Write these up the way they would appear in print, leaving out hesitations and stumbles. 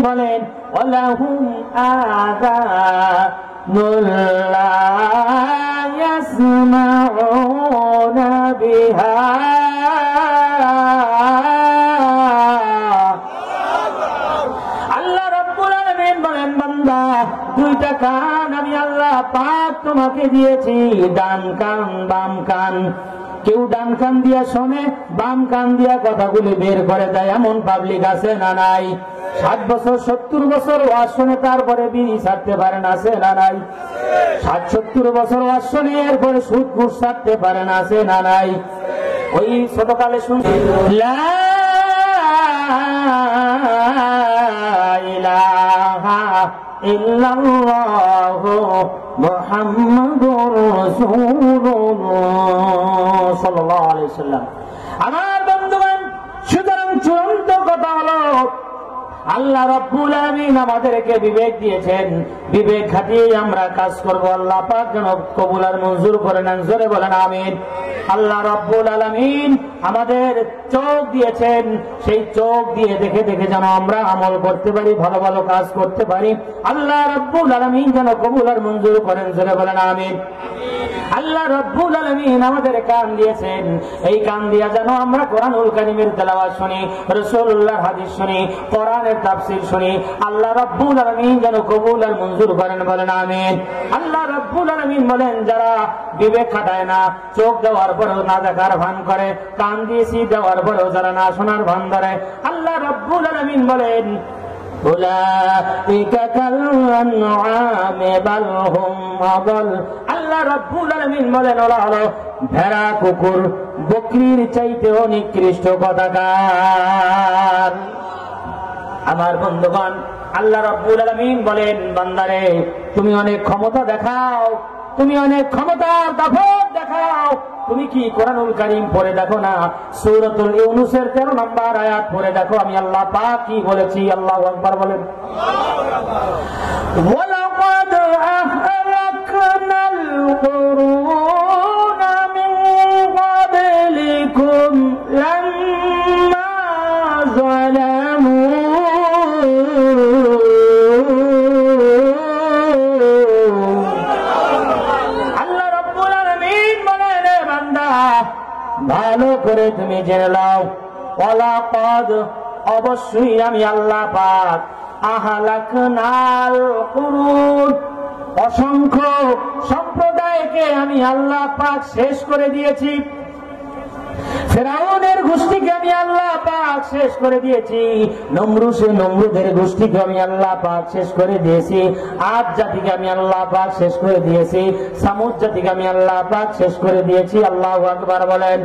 বলেন ওয়ালাহুম আযানুল লা ইয়াসমাউনা বিহা আল্লাহ রাব্বুল আলামিন বলেন বান্দা দুইটা কান আমি আল্লাহ পাক তোমাকে দিয়েছি ডান কান বাম কান কেউ ডান কান দিয়া শোনে বাম কান দিয়া কথাগুলি বের করে দেয় এমন পাবলিক আছে না নাই 60 বছর 70 বছর ওয়াজ শুনে তারপরে বিড়ি ছাড়তে পারে না আছে না নাই 60-70 বছর ওয়াজ শুনে এরপরে সুদ ঘুষ ছাড়তে পারে না আছে না নাই ওই ছোটকালে শুনছি লা ইলাহা ইল্লাল্লাহু মুহাম্মাদুর রাসূলুল্লাহ সাল্লাল্লাহু আলাইহি ওয়াসাল্লাম। আমার বন্ধুগণ সুতরাং চূড়ান্ত কথা হলো আল্লাহ রাব্বুল আলামিন আমাদেরকে বিবেক দিয়েছেন বিবেক খাটিয়ে আমরা কাজ করব আল্লাহ পাক যেন কবুল আর মঞ্জুর করে নেন জোরে বলেন আমিন। আল্লাহ রাব্বুল আলামিন আমাদের চোখ দিয়েছেন সেই চোখ দিয়ে দেখে দেখে যেন আমরা আমল করতে পারি ভালো ভালো কাজ করতে পারি আল্লাহ রাব্বুল আলামিন যেন কবুল আর মঞ্জুর করেন জোরে বলেন আমিন। আল্লাহ রাব্বুল আলামিন আমাদের কান দিয়েছেন এই কান দিয়া যেন আমরা কোরআনুল কারীমের তেলাওয়াত শুনি রাসূলুল্লাহর হাদিস শুনি কোরআনের তাফসীর শুনি আল্লাহ রাব্বুল আলামিন যেন কবুল আর মঞ্জুর করেন বলেন আমিন। আল্লাহ রাব্বুল আলামিন বলেন যারা বিবেক খাটায় না চোখ দেওয়ার পরেও না দেখার ভান করে কান দিয়েছি দেওয়ার পরেও যারা না শোনার ভান ধরে আল্লাহ রাব্বুল আলামিন বলেন উলাইকা কাল-আনআমি বাল হুম আদাল। আল্লাহ রাব্বুল আলামিন বলেন ওরা হলো ভেড়া কুকুর বকরির চাইতেও নিকৃষ্ট কথাকার। আমার বন্ধুগণ আল্লাহ রাব্বুল আলামিন বলেন বান্দারে তুমি অনেক ক্ষমতা দেখাও তুমি অনেক ক্ষমতার দাপট দেখাও তুমি কি কোরআনুল কারীম পড়ে দেখো না সূরাতুল ইউনূসের 13 নম্বর আয়াত পড়ে দেখো আমি আল্লাহ পাক কি বলেছি আল্লাহু আকবার বলেন ওয়ালাকাদ আহলাকনাল কুরুনা মিন ক্বাবলিকুম লাম্মা যালামু ভালো করে তুমি জেনে নাও ওয়ালাকাদ অবশ্যই আমি আল্লাহ পাক আহলাকনাল কুরুন অসংখ্য সম্প্রদায়কে আমি আল্লাহ পাক শেষ করে দিয়েছি ফেরাউনের গোষ্ঠীকে আমি আল্লাহ পাক শেষ করে দিয়েছি নমরুদের গোষ্ঠীকে আমি আল্লাহ পাক শেষ করে দিয়েছি আদ জাতিকে আমি আল্লাহ পাক শেষ করে দিয়েছি সামুদ জাতিকে আমি আল্লাহ পাক শেষ করে দিয়েছি আল্লাহু আকবার বলেন।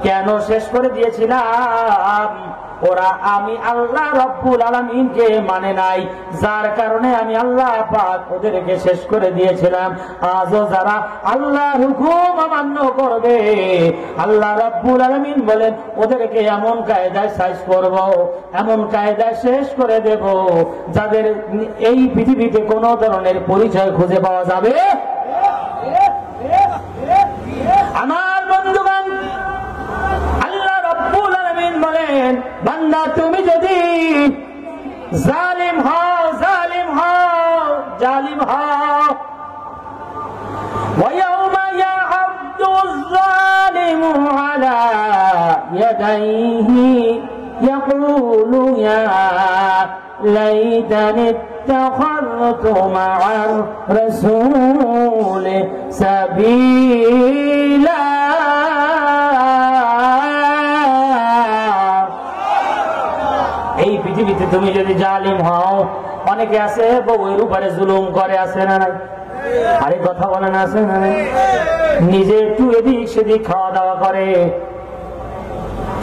কেন শেষ করে দিয়েছিলাম ওরা আমি আল্লাহ রাব্বুল আলামিনকে মানে নাই যার কারণে আমি আল্লাহ পাক ওদেরকে শেষ করে দিয়েছিলাম। আজও যারা আল্লাহর হুকুম অমান্য করবে আল্লাহ রাব্বুল আলামিন বলেন ওদেরকে এমন কায়দায় শেষ করব এমন কায়দায় শেষ করে দেব যাদের এই পৃথিবীতে কোনো ধরনের পরিচয় খুঁজে পাওয়া যাবে। আমার বন্ধুগণ আল্লাহ রাব্বুল আলামিন বলেন বান্দা তুমি যদি জালিম হও ওয়ায়াউমা ইয়া'আদ্দুজ যালিমু আলা ইয়াদাইহি ইয়াকুলু ইয়া লাইতানি ইত্তাখাযতু মা'আর রাসূলি সাবিলা। এই পৃথিবীতে তুমি যদি জালিম হও অনেকে আছে বউয়ের উপরে জুলুম করে আছে না নাই আরে কথা বলেন আছে না নাই নিজে একটু এদিক সেদিক খাওয়া দাওয়া করে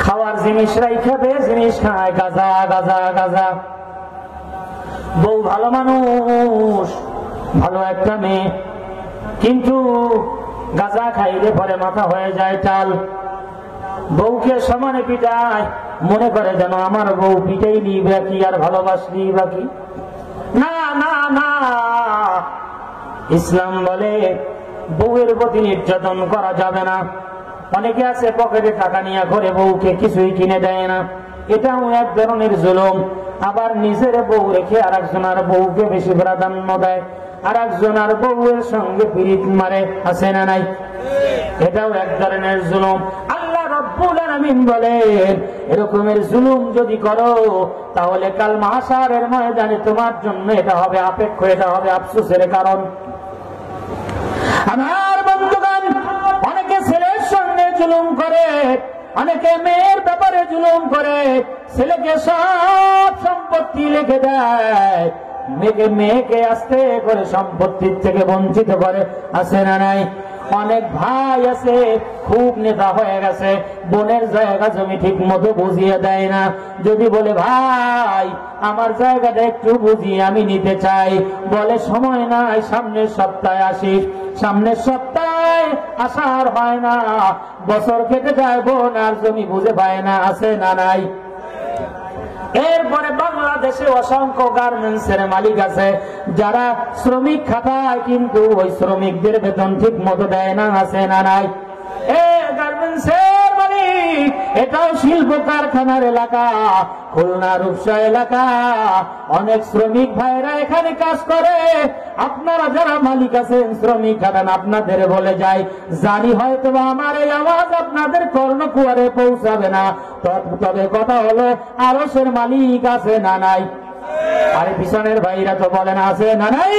খাওয়ার জিনিস রাইখা বেশ জিনিস খায় গাজা গাজা গাজা বউ ভালো মানুষ ভালো একটা মেয়ে কিন্তু গাজা খাইলে পরে মাথা হয়ে যায় টাল বউকে সমানে পিটায় মনে করে যেন আমার বউ পিটাইলি বাকি আর ভালোবাসলি বাকি না না না ইসলাম বলে বউয়ের প্রতি নির্যাতন করা যাবে না। অনেকে আছে পকেটে টাকা নিয়ে করে বউকে কিছুই কিনে দেয় না এটাও এক ধরনের জুলুম। আবার নিজের বউ রেখে আর একজনের বউকে বেশি প্রাধান্য দেয়, আর একজনের বউয়ের সঙ্গে পিরিত মারে, আছে না নাই? এটাও এক ধরনের জুলুম। আল্লাহ রাব্বুল আলামিন বলেন, এরকমের জুলুম যদি করো তাহলে কাল মাহশারের ময়দানে তোমার জন্য এটা হবে আপেক্ষ, এটা হবে আফসোসের কারণ। আমার বন্ধুগণ, অনেকে ছেলের সঙ্গে জুলুম করে, অনেকে মেয়ের ব্যাপারে জুলুম করে, ছেলেকে সব সম্পত্তি লিখে দেয়, মেয়েকে আস্তে করে সম্পত্তির থেকে বঞ্চিত করে, আছে না নাই? অনেক ভাই আছে খুব নেতা হয়ে গেছে, বোনের জায়গা জমি ঠিক মতো বুঝিয়ে দেয় না। যদি বলে ভাই আমার জায়গাটা একটু বুঝিয়ে আমি নিতে চাই, বলে সময় নাই, সামনের সপ্তাহে আসিস। সামনের সপ্তাহে আসার হয় না, বছর কেটে যায়, বোন আর জমি বুঝে পায় না, আছে না নাই? এরপরে বাংলাদেশে অসংখ্য গার্মেন্টস এর মালিক আছে যারা শ্রমিক খাটায়, কিন্তু ওই শ্রমিকদের বেতন ঠিক মতো দেয় না, আছে না নাই? গার্মেন্টস এর মালিক, এটাও শিল্প কারখানার এলাকা, খুলনা রূপসা এলাকা, অনেক শ্রমিক ভাইরা এখানে কাজ করে। আপনারা যারা মালিক আছেন, শ্রমিক খাটান, আপনাদের বলে যায়, জানি হয়তো আমার এই আওয়াজ আপনাদের কর্ণকুয়ারে পৌঁছাবে না, তবে কথা হলো আরশের মালিক আছে না নাই? আরে পিছনের ভাইরা তো বলেন আছে না নাই?